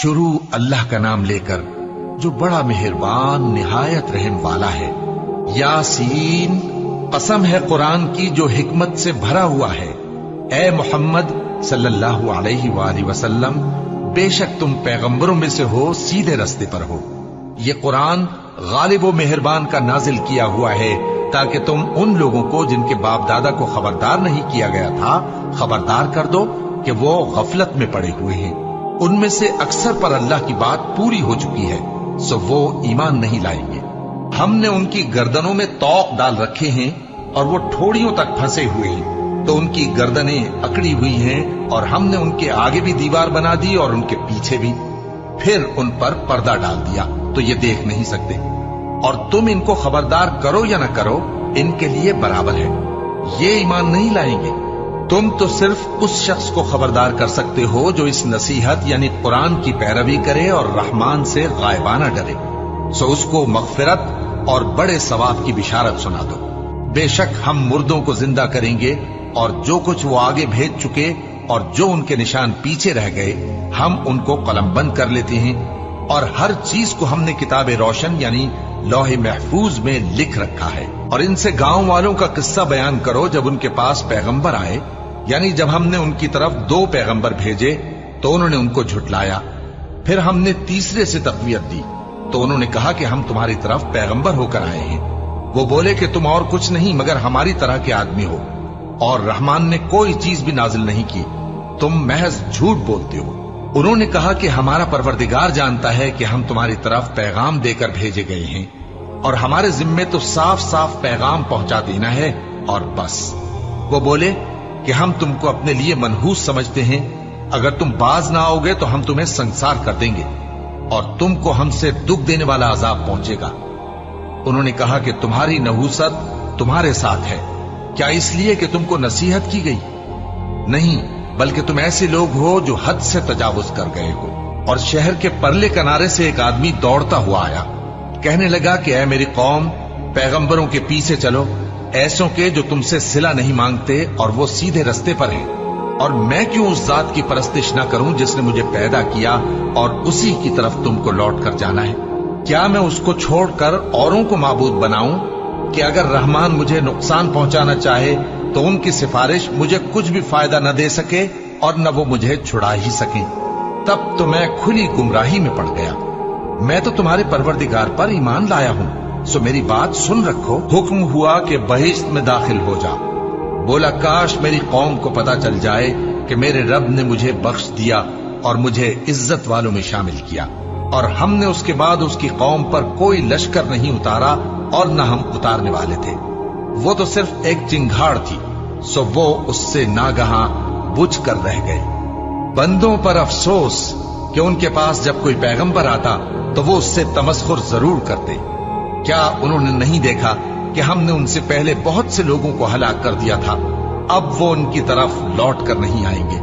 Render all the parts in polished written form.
शुरू अल्लाह का नाम लेकर जो बड़ा मेहरबान निहायत रहम वाला है। यासीन, कसम है कुरान की जो हिकमत से भरा हुआ है। ए मोहम्मद सल्लल्लाहु अलैहि वसल्लम, बेशक तुम पैगंबरों में से हो, सीधे रास्ते पर हो। ये कुरान गालिब व मेहरबान का नाजिल किया हुआ है ताकि तुम उन लोगों को जिनके बाप दादा को खबरदार नहीं किया गया था खबरदार कर दो कि वो गफलत में पड़े हुए हैं। उनमें से अक्सर पर अल्लाह की बात पूरी हो चुकी है, सो वो ईमान नहीं लाएंगे। हमने उनकी गर्दनों में तौक डाल रखे हैं और वो ठोड़ियों तक फंसे हुए हैं, तो उनकी गर्दनें अकड़ी हुई हैं और हमने उनके आगे भी दीवार बना दी और उनके पीछे भी। फिर उन पर पर्दा डाल दिया तो ये देख नहीं सकते। और तुम इनको खबरदार करो या न करो, इनके लिए बराबर है, ये ईमान नहीं लाएंगे। तुम तो सिर्फ उस शख्स को खबरदार कर सकते हो जो इस नसीहत यानी कुरान की पैरवी करे और रहमान से गायबाना डरे, सो उसको मगफिरत और बड़े सवाब की बिशारत सुना दो। बेशक हम मुर्दों को जिंदा करेंगे और जो कुछ वो आगे भेज चुके और जो उनके निशान पीछे रह गए हम उनको कलमबंद कर लेते हैं। और हर चीज को हमने किताब रोशन यानी लौहे महफूज में लिख रखा है। और इनसे गांव वालों का किस्सा बयान करो जब उनके पास पैगंबर आए, यानी जब हमने उनकी तरफ 2 पैगंबर भेजे तो उन्होंने उनको झुटलाया। फिर हमने तीसरे से तक़वियत दी तो उन्होंने कहा कि हम तुम्हारी तरफ पैगंबर होकर आए हैं। वो बोले कि तुम और कुछ नहीं मगर हमारी तरह के आदमी हो और रहमान ने कोई चीज भी नाजिल नहीं की, तुम महज झूठ बोलते हो। उन्होंने कहा कि हमारा परवरदिगार जानता है कि हम तुम्हारी तरफ पैगाम देकर भेजे गए हैं और हमारे जिम्मे तो साफ साफ पैगाम पहुंचा देना है और बस। वो बोले कि हम तुमको अपने लिए मनहूस समझते हैं, अगर तुम बाज ना आओगे तो हम तुम्हें संसार कर देंगे और तुमको हमसे दुख देने वाला अजाब पहुंचेगा। उन्होंने कहा कि तुम्हारी नहूसत तुम्हारे साथ है, क्या इसलिए कि तुमको नसीहत की गई? नहीं, बल्कि तुम ऐसे लोग हो जो हद से तजावुज कर गए हो। और शहर के परले किनारे से एक आदमी दौड़ता हुआ आया, कहने लगा कि ऐ मेरी कौम, पैगंबरों के पीछे चलो, ऐसों के जो तुमसे सिला नहीं मांगते और वो सीधे रास्ते पर हैं। और मैं क्यों उस जात की परस्तिश ना करूं जिसने मुझे पैदा किया और उसी की तरफ तुमको लौट कर जाना है? क्या मैं उसको छोड़कर औरों को माबूद बनाऊं कि अगर रहमान मुझे नुकसान पहुंचाना चाहे तो उनकी सिफारिश मुझे कुछ भी फायदा न दे सके और न वो मुझे छुड़ा ही सके? तब तो मैं खुली गुमराही में पड़ गया। मैं तो तुम्हारे परवरदिगार पर ईमान लाया हूं, सो मेरी बात सुन रखो। हुक्म हुआ कि बहिश्त में दाखिल हो जा। बोला काश मेरी कौम को पता चल जाए कि मेरे रब ने मुझे बख्श दिया और मुझे इज्जत वालों में शामिल किया और हमने उसके बाद उसकी कौम पर कोई लश्कर नहीं उतारा और न हम उतारने वाले थे। वो तो सिर्फ एक चिंगाड़ थी, सो वो उससे नागहां बुझ कर रह गए। बंदों पर अफसोस कि उनके पास जब कोई पैगंबर आता तो वो उससे तमस्खुर जरूर करते। क्या उन्होंने नहीं देखा कि हमने उनसे पहले बहुत से लोगों को हलाक कर दिया था? अब वो उनकी तरफ लौट कर नहीं आएंगे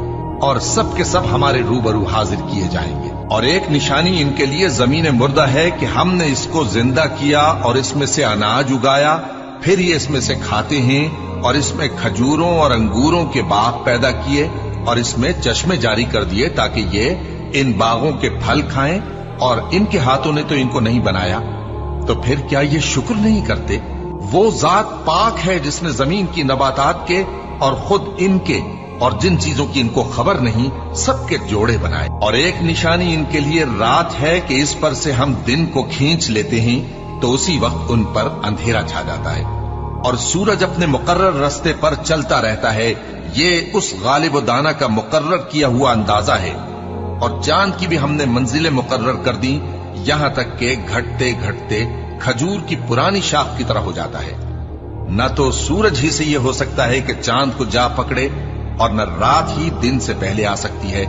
और सब के सब हमारे रूबरू हाजिर किए जाएंगे। और एक निशानी इनके लिए जमीन मुर्दा है कि हमने इसको जिंदा किया और इसमें से अनाज उगाया, फिर ये इसमें से खाते हैं और इसमें खजूरों और अंगूरों के बाग पैदा किए और इसमें चश्मे जारी कर दिए ताकि ये इन बागों के फल खाएं, और इनके हाथों ने तो इनको नहीं बनाया, तो फिर क्या ये शुक्र नहीं करते? वो जात पाक है जिसने जमीन की नबातात के और खुद इनके और जिन चीजों की इनको खबर नहीं सबके जोड़े बनाए। और एक निशानी इनके लिए रात है कि इस पर से हम दिन को खींच लेते हैं तो उसी वक्त उन पर अंधेरा छा जाता है और सूरज अपने मुकर्रर रास्ते पर चलता रहता है। ये उस गालिब व दाना का मुकर्रर किया हुआ अंदाजा है। और चांद की भी हमने मंजिलें मुकर्रर कर दी, यहां तक के घटते घटते खजूर की पुरानी शाख की तरह हो जाता है। न तो सूरज ही से यह हो सकता है कि चांद को जा पकड़े और न रात ही दिन से पहले आ सकती है,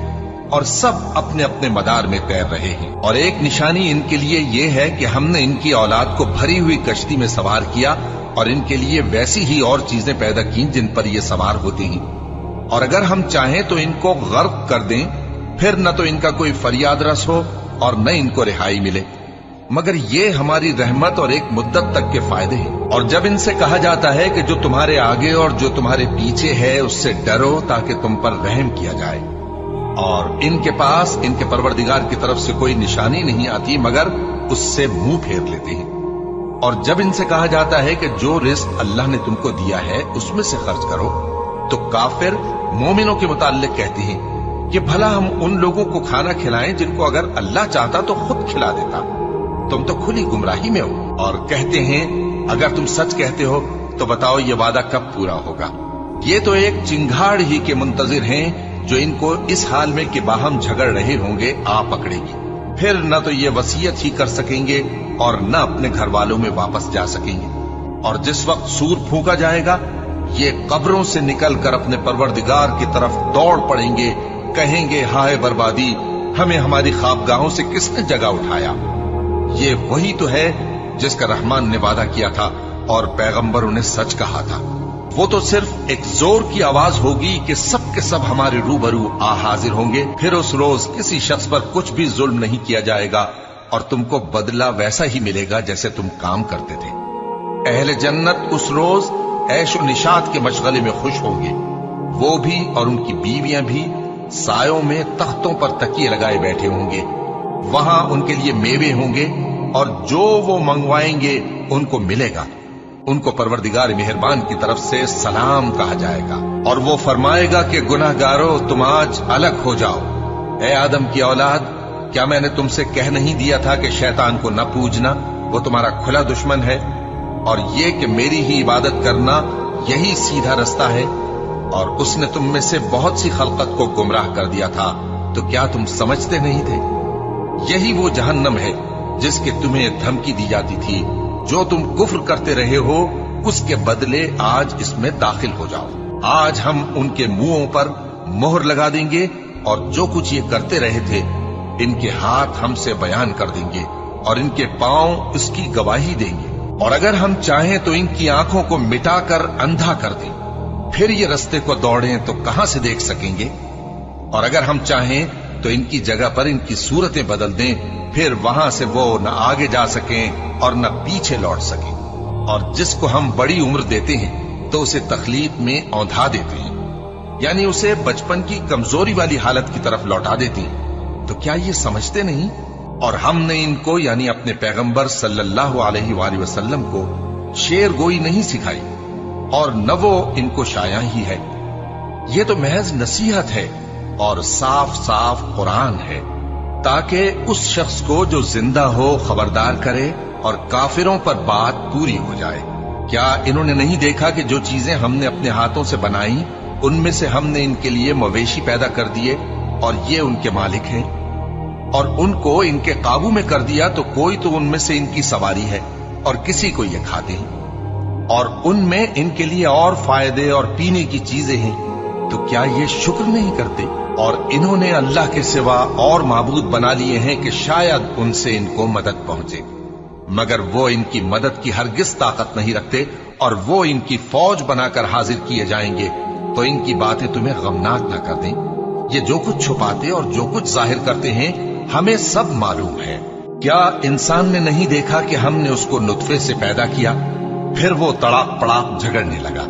और सब अपने अपने मदार में तैर रहे हैं। और एक निशानी इनके लिए यह है कि हमने इनकी औलाद को भरी हुई कश्ती में सवार किया और इनके लिए वैसी ही और चीजें पैदा की जिन पर ये सवार होते हैं। और अगर हम चाहें तो इनको गर्क कर दें, फिर न तो इनका कोई फरियाद रस हो और न इनको रिहाई मिले, मगर ये हमारी रहमत और एक मुद्दत तक के फायदे हैं। और जब इनसे कहा जाता है कि जो तुम्हारे आगे और जो तुम्हारे पीछे है उससे डरो ताकि तुम पर रहम किया जाए, اور ان کے پاس ان کے परवरदिगार की तरफ से कोई निशानी नहीं आती मगर उससे मुंह फेर लेते हैं। और जब इनसे कहा जाता है कि जो रिस्क अल्लाह ने तुमको दिया है उसमें से खर्च करो, तो काफिर मोमिनों के मुताल्लिक कहते हैं कि भला हम उन लोगों को खाना खिलाएं जिनको अगर अल्लाह चाहता तो खुद खिला देता, तुम तो खुली गुमराही में हो। और कहते हैं अगर तुम सच कहते हो तो बताओ ये वादा कब पूरा होगा। ये तो एक चिंगाड़ ही के मुंतजिर हैं जो इनको इस हाल में कि बाहम झगड़ रहे होंगे आ पकड़ेगी। फिर न तो ये वसीयत ही कर सकेंगे और न अपने घर वालों में वापस जा सकेंगे। और जिस वक्त सूर फूंका जाएगा ये कब्रों से निकलकर अपने परवरदिगार की तरफ दौड़ पड़ेंगे, कहेंगे हाय बर्बादी, हमें हमारी ख्वाबगाहों से किसने जगा उठाया। ये वही तो है जिसका रहमान ने वादा किया था और पैगंबरों ने सच कहा था। वो तो सिर्फ एक जोर की आवाज होगी कि सब के सब हमारे रूबरू आ हाजिर होंगे। फिर उस रोज किसी शख्स पर कुछ भी जुल्म नहीं किया जाएगा और तुमको बदला वैसा ही मिलेगा जैसे तुम काम करते थे। अहले जन्नत उस रोज ऐशो निशात के मशगले में खुश होंगे, वो भी और उनकी बीवियां भी सायों में तख्तों पर तकिए लगाए बैठे होंगे। वहां उनके लिए मेवे होंगे और जो वो मंगवाएंगे उनको मिलेगा। उनको परवरदिगार मेहरबान की तरफ से सलाम कहा जाएगा और वो फरमाएगा कि गुनाहगारों तुम आज अलग हो जाओ। ए आदम की औलाद, क्या मैंने तुमसे कह नहीं दिया था कि शैतान को न पूजना, वो तुम्हारा खुला दुश्मन है, और ये कि मेरी ही इबादत करना यही सीधा रास्ता है। और उसने तुम में से बहुत सी खलकत को गुमराह कर दिया था, तो क्या तुम समझते नहीं थे? यही वो जहन्नम है जिसके तुम्हें धमकी दी जाती थी। जो तुम कुफ्र करते रहे हो उसके बदले आज इसमें दाखिल हो जाओ। आज हम उनके मुंहों पर मोहर लगा देंगे और जो कुछ ये करते रहे थे इनके हाथ हमसे बयान कर देंगे और इनके पांव इसकी गवाही देंगे। और अगर हम चाहें तो इनकी आंखों को मिटाकर अंधा कर दें, फिर ये रास्ते को दौड़ें तो कहां से देख सकेंगे। और अगर हम चाहें तो इनकी जगह पर इनकी सूरतें बदल दें, फिर वहां से वो न आगे जा सकें और न पीछे लौट सकें। और जिसको हम बड़ी उम्र देते हैं तो उसे तकलीफ में औंधा देते हैं, यानी उसे बचपन की कमजोरी वाली हालत की तरफ लौटा देते हैं। तो क्या ये समझते नहीं? और हमने इनको यानी अपने पैगंबर सल्लल्लाहु अलैहि वसल्लम को शेर गोई नहीं सिखाई और न वो इनको शाया ही है। ये तो महज नसीहत है और साफ साफ कुरान है, ताकि उस शख्स को जो जिंदा हो खबरदार करे और काफिरों पर बात पूरी हो जाए। क्या इन्होंने नहीं देखा कि जो चीजें हमने अपने हाथों से बनाई उनमें से हमने इनके लिए मवेशी पैदा कर दिए और ये उनके मालिक हैं, और उनको इनके काबू में कर दिया तो कोई तो उनमें से इनकी सवारी है और किसी को ये खाते हैं, और उनमें इनके लिए और फायदे और पीने की चीजें हैं। तो क्या ये शुक्र नहीं करते? और इन्होंने अल्लाह के सिवा और माबूद बना लिए हैं कि शायद उनसे इनको मदद पहुंचे, मगर वो इनकी मदद की हरगिज ताकत नहीं रखते और वो इनकी फौज बनाकर हाजिर किए जाएंगे। तो इनकी बातें तुम्हें गमनाक न कर दें। ये जो कुछ छुपाते और जो कुछ जाहिर करते हैं हमें सब मालूम है। क्या इंसान ने नहीं देखा कि हमने उसको नुतफे से पैदा किया, फिर वो तड़ाक पड़ाक झगड़ने लगा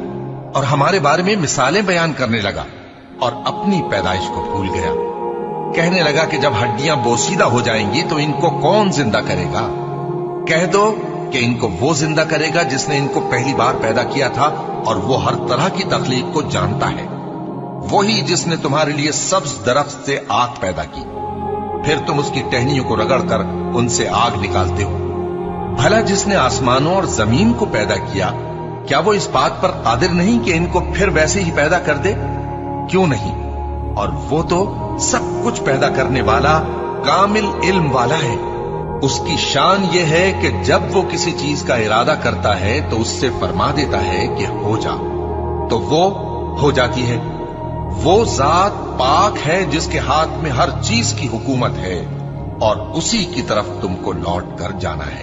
और हमारे बारे में मिसालें बयान करने लगा और अपनी पैदाइश को भूल गया। कहने लगा कि जब हड्डियां बोसीदा हो जाएंगी तो इनको कौन जिंदा करेगा? कह दो कि इनको वो जिंदा करेगा जिसने इनको पहली बार पैदा किया था, और वो हर तरह की तकलीफ को जानता है। वही जिसने तुम्हारे लिए सब्ज दरख्त से आग पैदा की, फिर तुम उसकी टहनियों को रगड़कर उनसे आग निकालते हो। भला जिसने आसमानों और जमीन को पैदा किया, क्या वो इस बात पर कादिर नहीं कि इनको फिर वैसे ही पैदा कर दे? क्यों नहीं? और वो तो सब कुछ पैदा करने वाला कामिल इल्म वाला है। उसकी शान ये है कि जब वो किसी चीज का इरादा करता है तो उससे फरमा देता है कि हो जा, तो वो हो जाती है। वो जात पाक है जिसके हाथ में हर चीज की हुकूमत है और उसी की तरफ तुमको लौट कर जाना है।